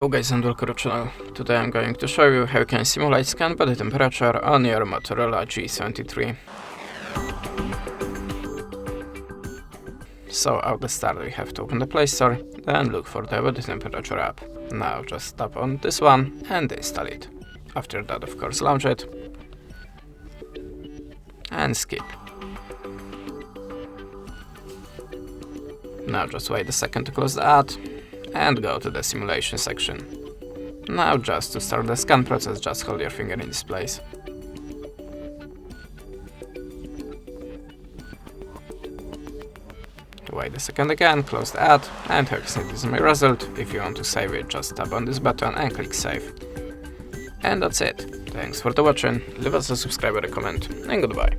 Hello guys and welcome to the channel. Today I'm going to show you how you can simulate scan body temperature on your Motorola G73. So at the start we have to open the Play Store, then look for the body temperature app. Now just tap on this one and install it. After that of course launch it and skip. Now just wait a second to close the ad and go to the simulation section. Now just to start the scan process, just hold your finger in this place. Wait a second again, close the ad, and here is my result. If you want to save it, just tap on this button and click save. And that's it. Thanks for watching, leave us a subscribe or a comment, and goodbye.